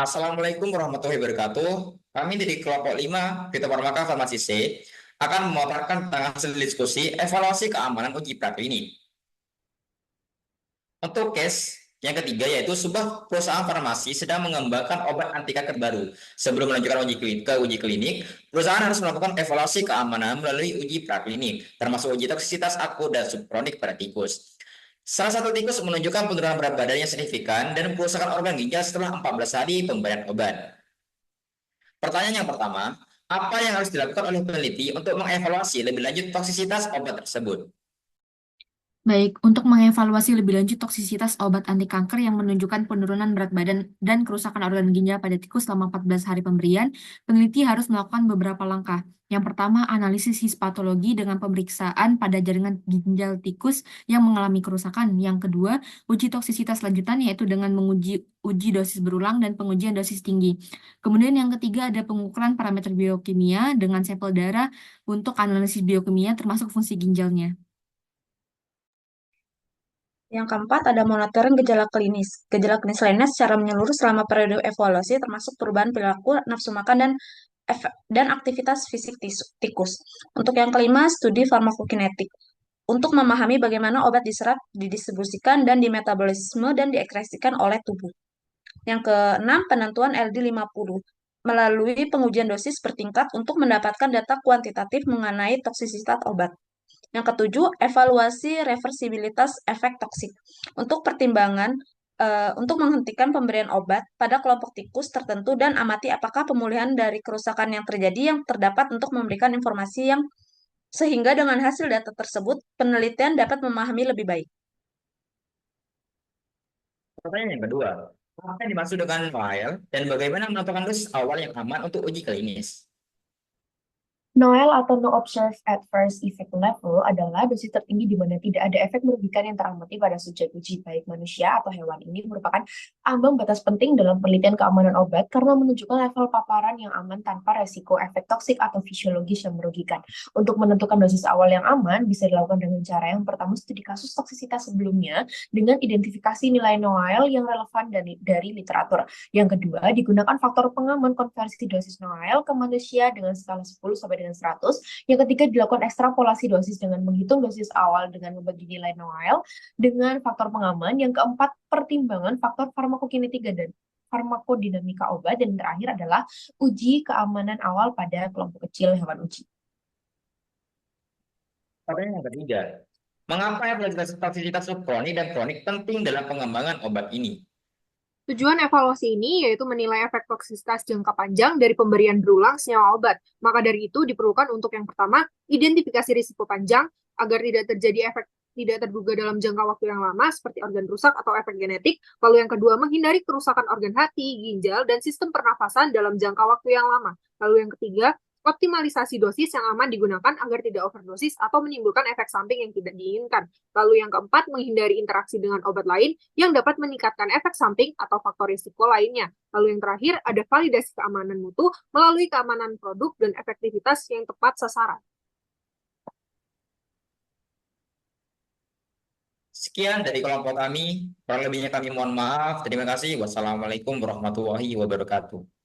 Assalamualaikum warahmatullahi wabarakatuh. Kami dari kelompok 5 Vita Farmaka Farmasi C akan memaparkan tentang hasil diskusi evaluasi keamanan uji praklinik. Untuk case yang ketiga yaitu sebuah perusahaan farmasi sedang mengembangkan obat anti kanker baru. Sebelum melanjutkan uji klinik, perusahaan harus melakukan evaluasi keamanan melalui uji praklinik, termasuk uji toksisitas akut dan subkronik pada tikus. Salah satu tikus menunjukkan penurunan berat badan yang signifikan dan kerusakan organ ginjal setelah 14 hari pemberian obat. Pertanyaan yang pertama, apa yang harus dilakukan oleh peneliti untuk mengevaluasi lebih lanjut toksisitas obat tersebut? Baik, untuk mengevaluasi lebih lanjut toksisitas obat anti kanker yang menunjukkan penurunan berat badan dan kerusakan organ ginjal pada tikus selama 14 hari pemberian, peneliti harus melakukan beberapa langkah. Yang pertama, analisis histopatologi dengan pemeriksaan pada jaringan ginjal tikus yang mengalami kerusakan. Yang kedua, uji toksisitas lanjutan yaitu dengan menguji uji dosis berulang dan pengujian dosis tinggi. Kemudian yang ketiga ada pengukuran parameter biokimia dengan sampel darah untuk analisis biokimia termasuk fungsi ginjalnya. Yang keempat, ada monitoring gejala klinis. Gejala klinis lainnya secara menyeluruh selama periode evaluasi termasuk perubahan perilaku, nafsu makan, dan aktivitas fisik tikus. Untuk yang kelima, studi farmakokinetik. Untuk memahami bagaimana obat diserap, didistribusikan, dan dimetabolisme dan diekskresikan oleh tubuh. Yang keenam, penentuan LD50 melalui pengujian dosis bertingkat untuk mendapatkan data kuantitatif mengenai toksisitas obat. Yang ketujuh, evaluasi reversibilitas efek toksik. Untuk pertimbangan untuk menghentikan pemberian obat pada kelompok tikus tertentu dan amati apakah pemulihan dari kerusakan yang terjadi yang terdapat untuk memberikan informasi yang sehingga dengan hasil data tersebut penelitian dapat memahami lebih baik. Pertanyaan yang kedua, apa yang dimaksud dengan trial dan bagaimana menentukan dosis awal yang aman untuk uji klinis? NOEL atau No Observed Adverse Effect Level adalah dosis tertinggi di mana tidak ada efek merugikan yang teramati pada subjek uji, baik manusia atau hewan. Ini merupakan ambang batas penting dalam penelitian keamanan obat karena menunjukkan level paparan yang aman tanpa resiko efek toksik atau fisiologis yang merugikan. Untuk menentukan dosis awal yang aman bisa dilakukan dengan cara yang pertama studi kasus toksisitas sebelumnya dengan identifikasi nilai NOEL yang relevan dari literatur. Yang kedua, digunakan faktor pengaman konversi dosis NOEL ke manusia dengan skala 10 sampai dengan 100. Yang ketiga, dilakukan ekstrapolasi dosis dengan menghitung dosis awal dengan membagi nilai NOEL dengan faktor pengaman. Yang keempat, pertimbangan faktor farmakokinetika dan farmakodinamika obat. Dan terakhir adalah uji keamanan awal pada kelompok kecil hewan uji. Pertanyaan yang ketiga, mengapa evaluasi toksisitas subkronik dan kronik penting dalam pengembangan obat ini? Tujuan evaluasi ini yaitu menilai efek toksisitas jangka panjang dari pemberian berulang senyawa obat. Maka dari itu diperlukan untuk yang pertama, identifikasi risiko panjang agar tidak terjadi efek tidak terduga dalam jangka waktu yang lama seperti organ rusak atau efek genetik. Lalu yang kedua, menghindari kerusakan organ hati, ginjal, dan sistem pernafasan dalam jangka waktu yang lama. Lalu yang ketiga, optimalisasi dosis yang aman digunakan agar tidak overdosis atau menimbulkan efek samping yang tidak diinginkan. Lalu yang keempat, menghindari interaksi dengan obat lain yang dapat meningkatkan efek samping atau faktor risiko lainnya. Lalu yang terakhir, ada validasi keamanan mutu melalui keamanan produk dan efektivitas yang tepat sasaran. Sekian dari kelompok kami, kurang lebihnya kami mohon maaf. Terima kasih. Wassalamualaikum warahmatullahi wabarakatuh.